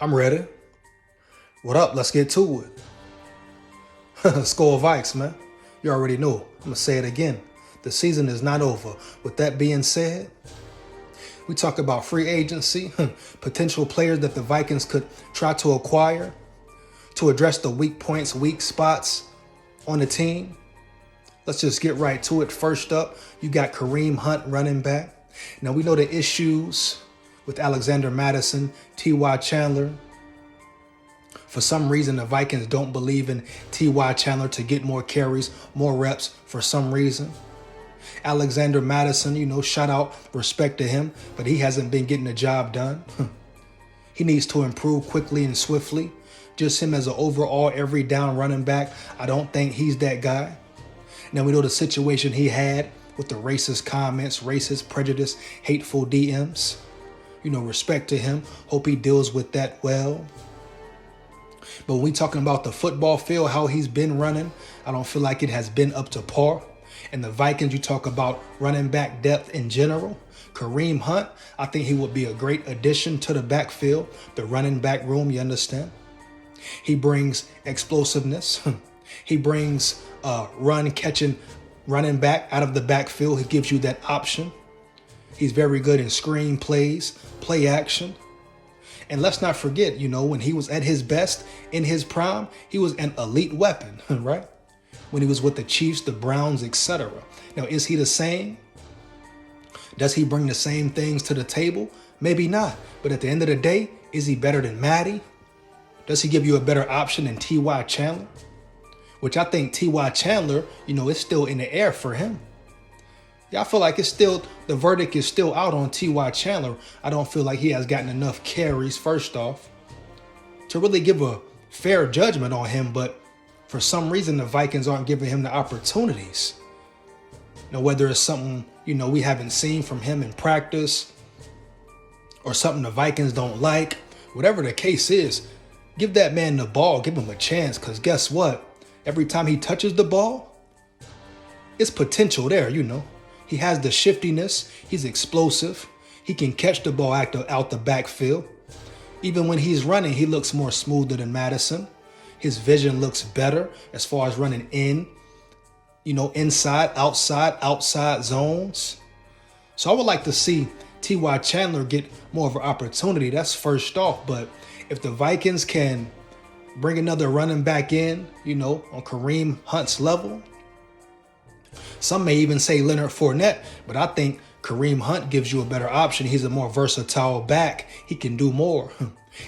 I'm ready. What up? Let's get to it. Score Vikes, man. You already know. I'm going to say it again. The season is not over. With that being said, we talk about free agency, potential players that the Vikings could try to acquire to address the weak points, weak spots on the team. Let's just get right to it. First up, you got Kareem Hunt, running back. Now, we know the issues with Alexander Mattison, T.Y. Chandler. For some reason, the Vikings don't believe in T.Y. Chandler to get more carries, more reps for some reason. Alexander Mattison, shout out, respect to him, but he hasn't been getting the job done. He needs to improve quickly and swiftly. Just him as an overall every down running back, I don't think he's that guy. Now, we know the situation he had with the racist comments, racist prejudice, hateful DMs. Respect to him. Hope he deals with that well. But when we talking about the football field, how he's been running, I don't feel like it has been up to par. And the Vikings, you talk about running back depth in general. Kareem Hunt, I think he would be a great addition to the backfield, the running back room, you understand? He brings explosiveness. He brings run-catching running back out of the backfield. He gives you that option. He's very good in screen plays, play action. And let's not forget, when he was at his best, in his prime, he was an elite weapon, right? When he was with the Chiefs, the Browns, etc. Now, is he the same? Does he bring the same things to the table? Maybe not. But at the end of the day, is he better than Matty? Does he give you a better option than T.Y. Chandler? Which I think T.Y. Chandler, is still in the air for him. Yeah, I feel like the verdict is still out on T.Y. Chandler. I don't feel like he has gotten enough carries, first off, to really give a fair judgment on him. But for some reason, the Vikings aren't giving him the opportunities. Whether it's something, we haven't seen from him in practice or something the Vikings don't like, whatever the case is, give that man the ball, give him a chance. Because guess what? Every time he touches the ball, it's potential there, He has the shiftiness. He's explosive. He can catch the ball out the backfield. Even when he's running, he looks more smoother than Mattison. His vision looks better as far as running inside, outside zones. So I would like to see T.Y. Chandler get more of an opportunity. That's first off. But if the Vikings can bring another running back in, on Kareem Hunt's level, some may even say Leonard Fournette, but I think Kareem Hunt gives you a better option. He's a more versatile back. He can do more.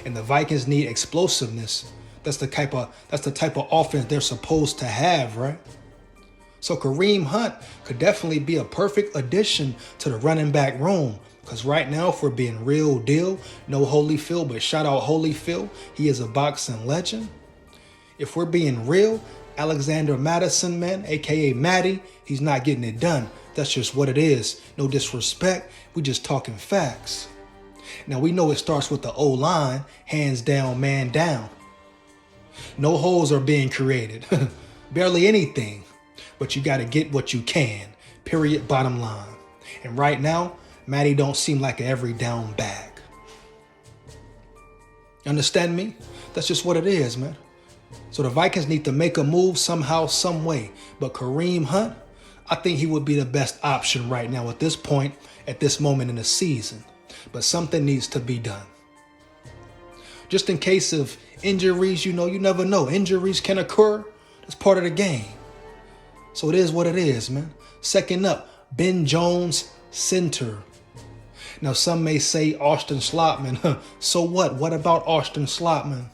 And the Vikings need explosiveness. That's the type of offense they're supposed to have, right? So Kareem Hunt could definitely be a perfect addition to the running back room. Because right now, if we're being real deal, no Holyfield, but shout out Holyfield. He is a boxing legend. If we're being real, Alexander Mattison, man, a.k.a. Matty, he's not getting it done. That's just what it is. No disrespect. We just talking facts. Now, we know it starts with the O-line, hands down, man down. No holes are being created. Barely anything. But you got to get what you can. Period, bottom line. And right now, Matty don't seem like an every down back. Understand me? That's just what it is, man. So the Vikings need to make a move somehow, some way. But Kareem Hunt, I think he would be the best option right now at this point, at this moment in the season. But something needs to be done. Just in case of injuries, you never know. Injuries can occur. That's part of the game. So it is what it is, man. Second up, Ben Jones, center. Now, some may say Austin Slotman. So what? What about Austin Slotman?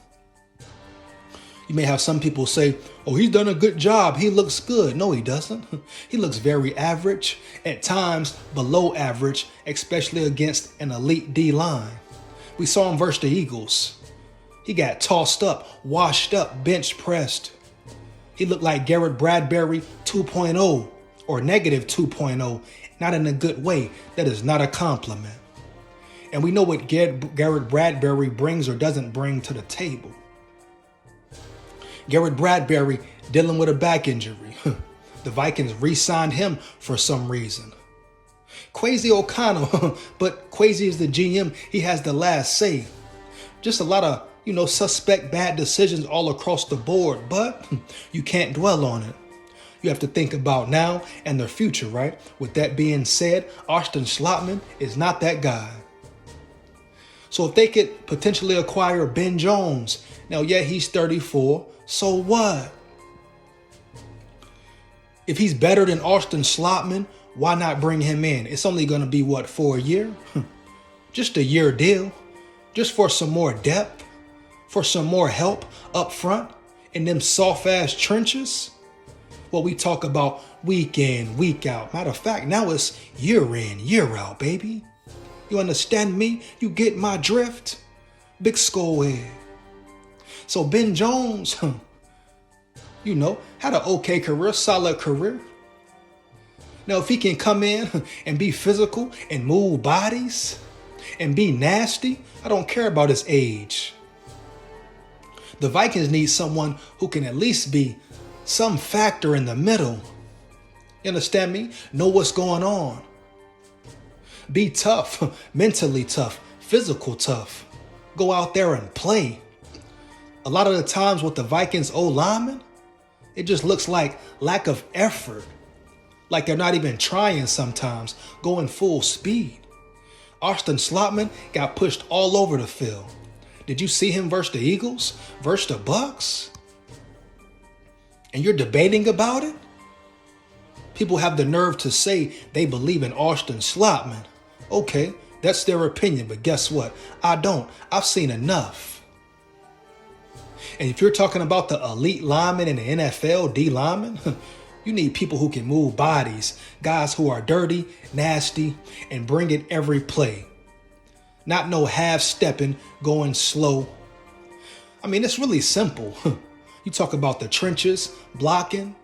You may have some people say, oh, he's done a good job. He looks good. No, he doesn't. He looks very average, at times below average, especially against an elite D-line. We saw him versus the Eagles. He got tossed up, washed up, bench pressed. He looked like Garrett Bradbury 2.0 or negative 2.0, not in a good way. That is not a compliment. And we know what Garrett Bradbury brings or doesn't bring to the table. Garrett Bradbury dealing with a back injury. The Vikings re-signed him for some reason. Kwesi O'Connell, but Kwesi is the GM. He has the last say. Just a lot of suspect bad decisions all across the board, but you can't dwell on it. You have to think about now and the future, right? With that being said, Austin Schlottman is not that guy. So if they could potentially acquire Ben Jones, now, yeah, he's 34, so what? If he's better than Austin Schlottman, why not bring him in? It's only going to be, what, for a year? Just a year deal. Just for some more depth, for some more help up front in them soft-ass trenches. Well, we talk about week in, week out. Matter of fact, now it's year in, year out, baby. You understand me? You get my drift? Big skull head. So Ben Jones, had an okay career, solid career. Now, if he can come in and be physical and move bodies and be nasty, I don't care about his age. The Vikings need someone who can at least be some factor in the middle. You understand me? Know what's going on. Be tough, mentally tough, physical tough. Go out there and play. A lot of the times with the Vikings O-linemen, it just looks like lack of effort. Like they're not even trying sometimes, going full speed. Austin Schlottman got pushed all over the field. Did you see him versus the Eagles? Versus the Bucks? And you're debating about it? People have the nerve to say they believe in Austin Schlottman. Okay, that's their opinion, but guess what? I don't. I've seen enough. And if you're talking about the elite linemen in the NFL, D linemen, you need people who can move bodies, guys who are dirty, nasty, and bring it every play. Not no half-stepping, going slow. I mean, it's really simple. You talk about the trenches, blocking,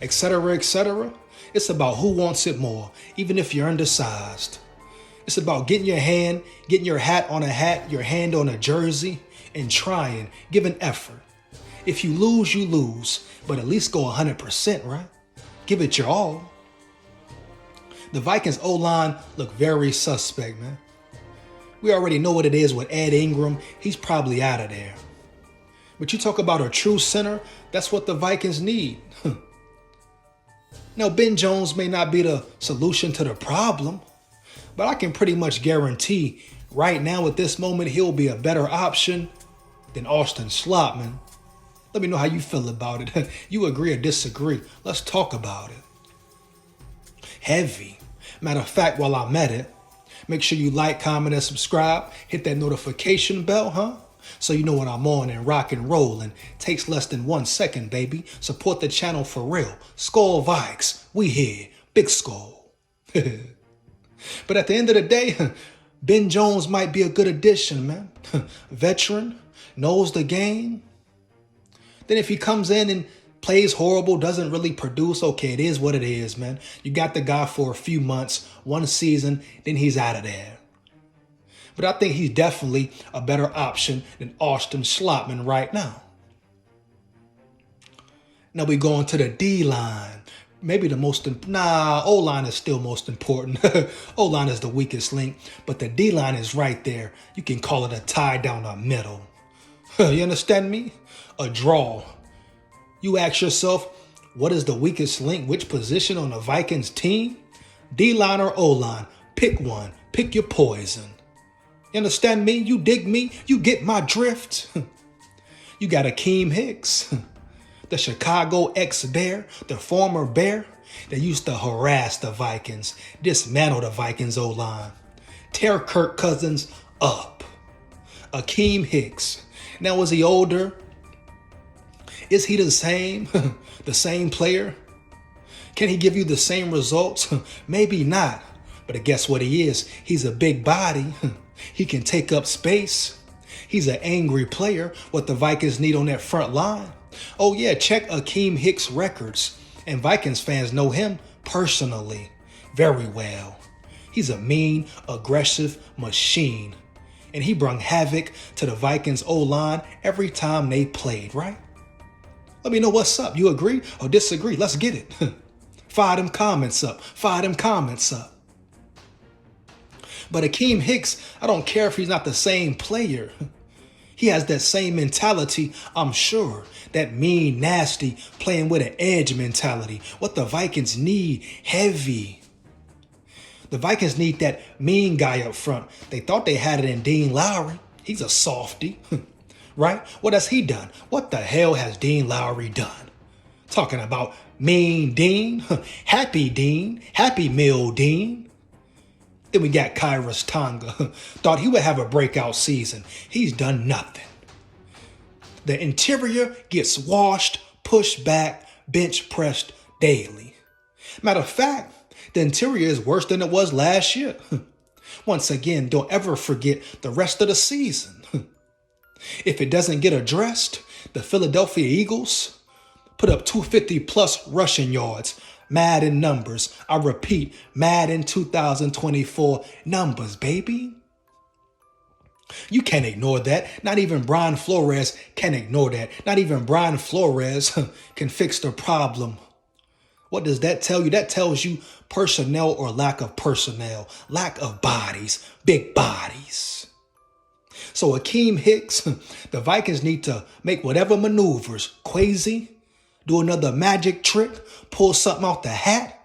etc., etc. It's about who wants it more, even if you're undersized. It's about getting your hat on a hat, your hand on a jersey, and trying, giving effort. If you lose, you lose, but at least go 100%, right? Give it your all. The Vikings O-line look very suspect, man. We already know what it is with Ed Ingram. He's probably out of there. But you talk about a true center, that's what the Vikings need. Now, Ben Jones may not be the solution to the problem, but I can pretty much guarantee right now at this moment he'll be a better option than Austin Schlottman. Let me know how you feel about it. You agree or disagree? Let's talk about it. Heavy. Matter of fact, while I'm at it, make sure you like, comment, and subscribe. Hit that notification bell, so you know when I'm on and rock and roll. And takes less than 1 second, baby. Support the channel for real. Skol Vikes. We here. Big Skol. But at the end of the day, Ben Jones might be a good addition, man. Veteran, knows the game. Then if he comes in and plays horrible, doesn't really produce, okay, it is what it is, man. You got the guy for a few months, 1 season, then he's out of there. But I think he's definitely a better option than Austin Schlottman right now. Now we go into the D-line. Maybe the most, O-line is still most important. O-line is the weakest link, but the D-line is right there. You can call it a tie down the middle. You understand me? A draw. You ask yourself, what is the weakest link? Which position on the Vikings team? D-line or O-line? Pick one. Pick your poison. You understand me? You dig me? You get my drift? You got Akeem Hicks, the Chicago ex-Bear, the former Bear that used to harass the Vikings, dismantle the Vikings O-line, tear Kirk Cousins up. Akeem Hicks. Now, is he older? Is he the same? The same player? Can he give you the same results? Maybe not. But guess what he is? He's a big body. He can take up space. He's an angry player. What the Vikings need on that front line. Oh yeah, check Akeem Hicks' records. And Vikings fans know him personally very well. He's a mean, aggressive machine. And he brung havoc to the Vikings O-line every time they played, right? Let me know what's up. You agree or disagree? Let's get it. Fire them comments up. Fire them comments up. But Akeem Hicks, I don't care if he's not the same player. He has that same mentality, I'm sure. That mean, nasty, playing with an edge mentality. What the Vikings need, heavy. The Vikings need that mean guy up front. They thought they had it in Dean Lowry. He's a softy, right? What has he done? What the hell has Dean Lowry done? Talking about mean Dean, happy meal Dean. Then we got Kairos Tonga. Thought he would have a breakout season. He's done nothing. The interior gets washed, pushed back, bench pressed daily. Matter of fact, the interior is worse than it was last year. Once again, don't ever forget the rest of the season. If it doesn't get addressed, the Philadelphia Eagles put up 250 plus rushing yards. Mad in numbers. I repeat, mad in 2024 numbers, baby. You can't ignore that. Not even Brian Flores can ignore that. Not even Brian Flores can fix the problem. What does that tell you? That tells you personnel or lack of personnel, lack of bodies, big bodies. So Akeem Hicks, the Vikings need to make whatever maneuvers, crazy, do another magic trick, pull something out the hat,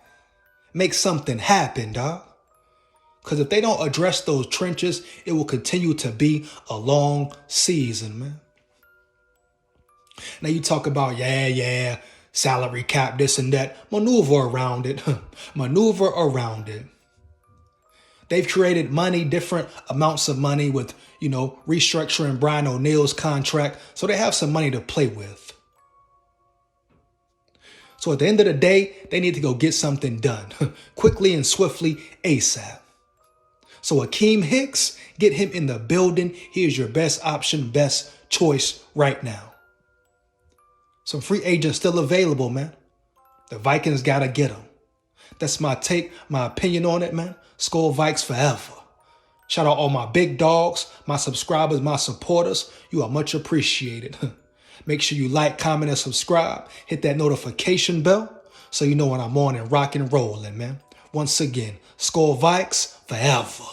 make something happen, dog. Because if they don't address those trenches, it will continue to be a long season, man. Now you talk about, salary cap, this and that. Maneuver around it. Maneuver around it. They've created money, different amounts of money with, restructuring Brian O'Neill's contract. So they have some money to play with. So at the end of the day, they need to go get something done quickly and swiftly ASAP. So Akeem Hicks, get him in the building. He is your best option, best choice right now. Some free agents still available, man. The Vikings got to get them. That's my take, my opinion on it, man. Skol Vikes forever. Shout out all my big dogs, my subscribers, my supporters. You are much appreciated. Make sure you like, comment, and subscribe. Hit that notification bell so you know when I'm on and rock and rolling, man. Once again, Skol Vikes forever.